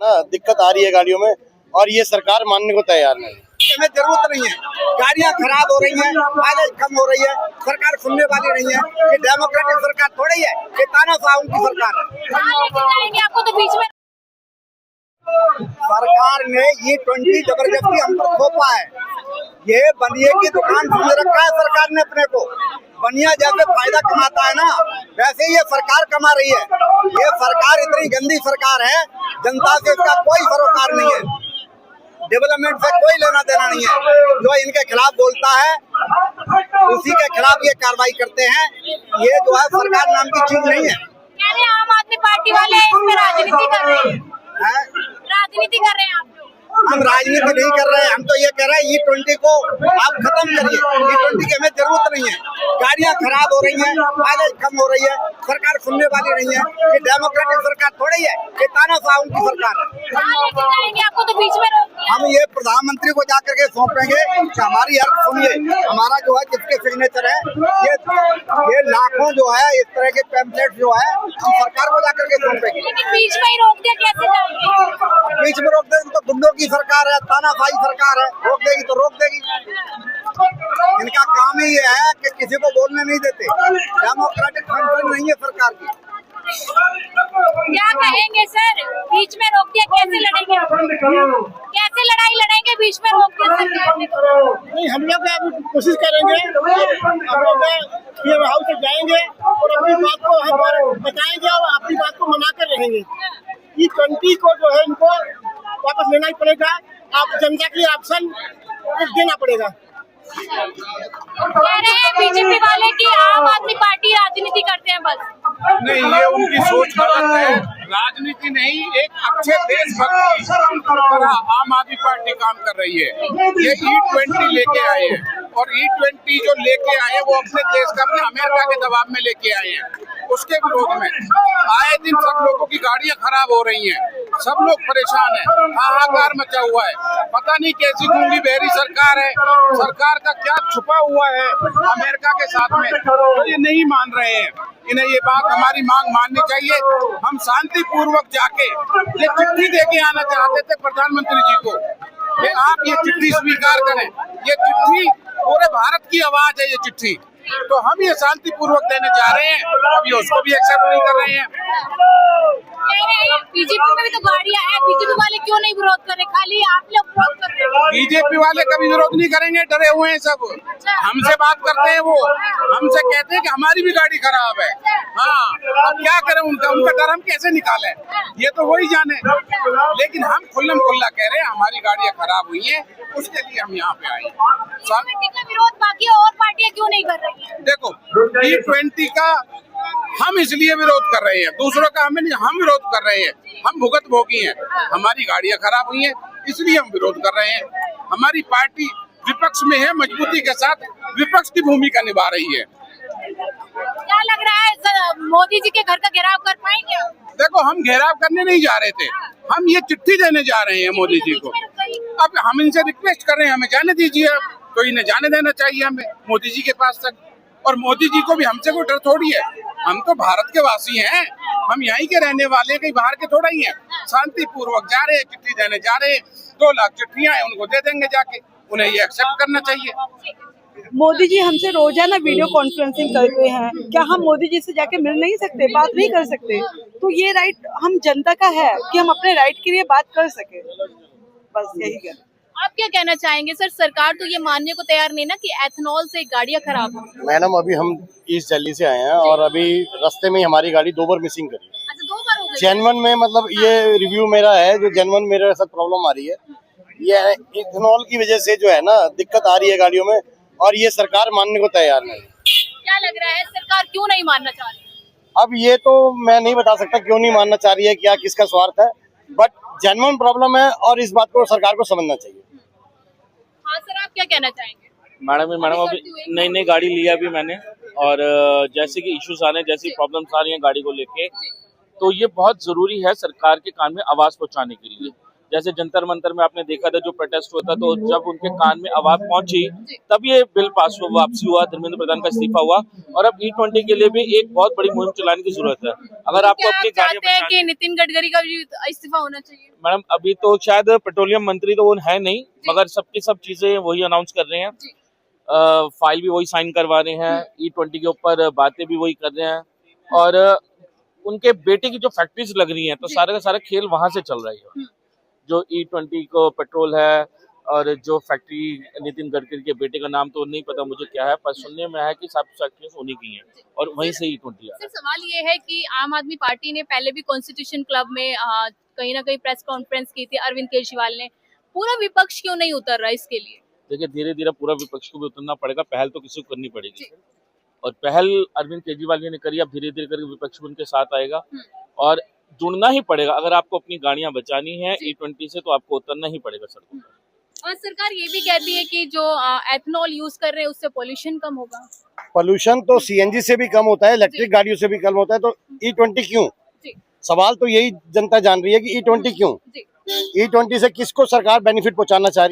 ना दिक्कत आ रही है गाड़ियों में और ये सरकार मानने को तैयार नहीं। हमें जरूरत नहीं है, गाड़ियां खराब हो रही हैं, माइलेज कम हो रही है, सरकार सुनने वाली नहीं है। ये डेमोक्रेटिक सरकार थोड़ी है, ये तानाशाह की सरकार है। आपको तो बीच में सरकार ने E20 जबरदस्ती हम पर थोपा है। ये बनिए की दुकान समझ रखा है सरकार ने अपने को। बनिया जैसे फायदा कमाता है ना, वैसे ये सरकार कमा रही है। ये सरकार इतनी गंदी सरकार है, जनता से इसका कोई सरोकार नहीं है, डेवलपमेंट से कोई लेना देना नहीं है। जो इनके खिलाफ बोलता है उसी के खिलाफ ये कार्रवाई करते हैं। ये जो है सरकार नाम की चीज नहीं है। कह रहे हैं आम आदमी पार्टी वाले इसमें राजनीति कर रहे हैं, राजनीति कर रहे हैं आप लोग। हम राजनीति नहीं कर रहे हैं, हम तो ये कह रहे हैं E20 को आप खत्म करिए। E20 की हमें जरूरत नहीं है, गाड़ियां खराब हो रही हैं, माइलेज कम हो रही है, सरकार सुनने वाली नहीं है। ये डेमोक्रेटिक सरकार थोड़ी है, ये तानाशाह की सरकार है। आपको तो बीच में हम ये प्रधानमंत्री को जाकर के सौंपेंगे कि हमारी हेल्प सुनिए। हमारा जो है जिसके सिग्नेचर है ये लाखों जो है इस तरह के पैम्पलेट जो है हम सरकार को जाकर के सौंपेंगे। लेकिन बीच में ही रोक दिया, कैसे जाएंगे? बीच में रोक देंगे तो गुंडों की सरकार है, तानाशाही सरकार है, रोक देगी तो रोक देगी। इनका काम ही ये है कि किसी को बोलने नहीं देते। डेमोक्रेटिक फंक्शन नहीं है सरकार की। क्या कहेंगे सर, बीच में रोक दिया, कैसे लड़ेंगे? कैसे लड़ाई लड़ेंगे बीच में रोक दिया सरकार ने? नहीं, हम लोग अभी कोशिश करेंगे, हम लोग ये हाउस तक जाएंगे और अपनी बात को वहाँ पर बताएंगे और अपनी बात को मना कर रहेंगे। E20 को जो है इनको वापस लेना ही पड़ेगा। आप जनता की ऑप्शन देना पड़ेगा। कह रहे हैं बीजेपी वाले की आम आदमी पार्टी राजनीति करते हैं बस। नहीं, ये उनकी सोच गलत है। राजनीति नहीं, एक अच्छे देशभक्त की तरह आम आदमी पार्टी काम कर रही है। ये E20 लेके आए हैं और E20 जो लेके आए वो अपने देश का, अपने अमेरिका के दबाव में लेके आए हैं। उसके विरोध में आए दिन सब लोगों की गाड़ियां खराब हो रही हैं, सब लोग परेशान हैं, हाहाकार मचा हुआ है। पता नहीं कैसी गूंगी बहरी सरकार है, सरकार का क्या छुपा हुआ है अमेरिका के साथ में, तो ये नहीं मान रहे हैं। इन्हें ये बात, हमारी मांग माननी चाहिए। हम शांति पूर्वक जाके ये चिट्ठी दे के आना चाहते थे प्रधानमंत्री जी को कि आप ये चिट्ठी स्वीकार करें। ये चिट्ठी पूरे भारत की आवाज है, ये चिट्ठी तो हम ये शांति पूर्वक देने जा रहे हैं। अभी उसको भी एक्सेप्ट नहीं कर रहे हैं। बीजेपी में भी तो गाड़ियां हैं, बीजेपी वाले क्यों नहीं विरोध कर रहे? खाली आप लोग विरोध कर रहे हैं। बीजेपी वाले कभी विरोध नहीं करेंगे, डरे हुए हैं सब। हमसे बात करते हैं, वो हमसे कहते हैं कि हमारी भी गाड़ी खराब है। हाँ, अब क्या करें, उनका डर हम कैसे निकालें, ये तो वही जाने। लेकिन हम खुल्लम खुल्ला कह रहे हैं हमारी गाड़ियां खराब हुई हैं, उसके लिए हम यहाँ पे आए। विरोध बाकी और पार्टियां क्यों नहीं कर रही है? देखो, E20 का हम इसलिए विरोध कर रहे हैं, दूसरों का हमें नहीं, हम विरोध कर रहे हैं। हम भुगत भोगी हैं, हमारी गाड़ियां खराब हुई हैं, इसलिए हम विरोध कर रहे हैं। हमारी पार्टी विपक्ष में है, मजबूती के साथ विपक्ष की भूमिका निभा रही है। क्या लग रहा है मोदी जी के घर का घेराव कर पाएंगे? देखो, हम घेराव करने नहीं जा रहे थे, हम ये चिट्ठी देने जा रहे हैं मोदी जी को। अब हम इनसे रिक्वेस्ट कर रहे हैं, हमें जाने दीजिए। अब तो इन्हें जाने देना चाहिए हमें मोदी जी के पास तक। और मोदी जी को भी हमसे कोई डर थोड़ी है, हम तो भारत के वासी हैं, हम यहीं के रहने वाले हैं, कहीं बाहर के थोड़ा ही हैं। शांति पूर्वक जा रहे हैं, चिट्ठी देने जा रहे हैं। 2 लाख चिट्ठियां हैं, उनको दे देंगे जाके, उन्हें ये एक्सेप्ट करना चाहिए। मोदी जी हमसे रोजाना वीडियो कॉन्फ्रेंसिंग करते हैं, क्या हम मोदी जी से जाके मिल नहीं सकते, बात नहीं कर सकते? तो ये राइट हम जनता का है कि हम अपने राइट के लिए बात कर सके, बस यही कहना। आप क्या कहना चाहेंगे सर? सरकार तो ये मानने को तैयार नहीं ना कि एथेनॉल से गाड़ियां खराब हो। मैडम, अभी हम ईस्ट दिल्ली से आए हैं और अभी रास्ते में हमारी गाड़ी 2 बार मिसिंग करी। अच्छा, 2 बार हो गई? जेन्युइन में, मतलब ये रिव्यू मेरा है, जो जेन्युइन मेरे साथ प्रॉब्लम आ रही है, ये इथेनॉल की वजह से जो है ना दिक्कत आ रही है गाड़ियों में और ये सरकार मानने को तैयार नहीं। क्या लग रहा है सरकार क्यों नहीं मानना चाह रही? अब ये तो मैं नहीं बता सकता क्यों नहीं मानना चाह रही है, क्या किसका स्वार्थ है, बट जेन्युइन प्रॉब्लम है और इस बात को सरकार को समझना चाहिए। हाँ सर, आप क्या कहना चाहेंगे? मैडम अभी नई गाड़ी लिया अभी मैंने, और जैसे कि इश्यूज आ रहे हैं, जैसी प्रॉब्लम्स आ रही हैं गाड़ी को लेके, तो ये बहुत जरूरी है सरकार के कान में आवाज पहुंचाने के लिए। जैसे जंतर मंतर में आपने देखा था जो प्रोटेस्ट हुआ था, तो जब उनके कान में आवाज पहुंची तब ये बिल पास हुआ, वापसी हुआ, धर्मेंद्र प्रधान का इस्तीफा हुआ। और अब E20 के लिए भी एक बहुत बड़ी मुहिम चलाने की जरूरत है। अगर आपको अपनी गाड़ियां चाहते हैं कि नितिन गडकरी का भी इस्तीफा होना चाहिए? मैडम अभी तो शायद पेट्रोलियम मंत्री तो वो है नहीं, मगर सबकी सब चीजें वही अनाउंस कर रहे हैं, फाइल भी वही साइन करवा रहे हैं, E20 के ऊपर बातें भी वही कर रहे हैं, और उनके बेटे की जो फैक्ट्रीज लग रही हैं तो सारा का सारा खेल वहां से चल रही है। जो E20 को पेट्रोल है और जो फैक्ट्री नितिन गडकरी के बेटे का नाम तो नहीं पता मुझे क्या है, पर सुनने में है कि सब फैक्ट्रीज उन्हीं की हैं और वहीं से E20 आ रहा है। सर सवाल ये है कि आम आदमी पार्टी ने पहले भी कॉन्स्टिट्यूशन क्लब में कहीं ना कहीं प्रेस कॉन्फ्रेंस की थी अरविंद केजरीवाल ने, पूरा विपक्ष क्यों नहीं उतर रहा इसके लिए? देखिए धीरे धीरे पूरा विपक्ष को भी उतरना पड़ेगा, पहल तो किसी को करनी पड़ेगी और पहल अरविंद केजरीवाल जी ने करी, अब धीरे धीरे करके विपक्ष भी उनके साथ आएगा और जुड़ना ही पड़ेगा। अगर आपको अपनी गाड़ियां बचानी है E20 से तो आपको उतरना ही पड़ेगा सड़कों पर। और सरकार ये भी कहती है कि जो एथनॉल यूज कर रहे हैं उससे पोल्यूशन कम होगा। पोल्यूशन तो CNG से भी कम होता है, इलेक्ट्रिक गाड़ियों से भी कम होता है, तो E20 क्यों? सवाल तो यही जनता जान रही है कि E20 क्यों? E20 से किसको सरकार बेनिफिट पहुंचाना चाह रही है?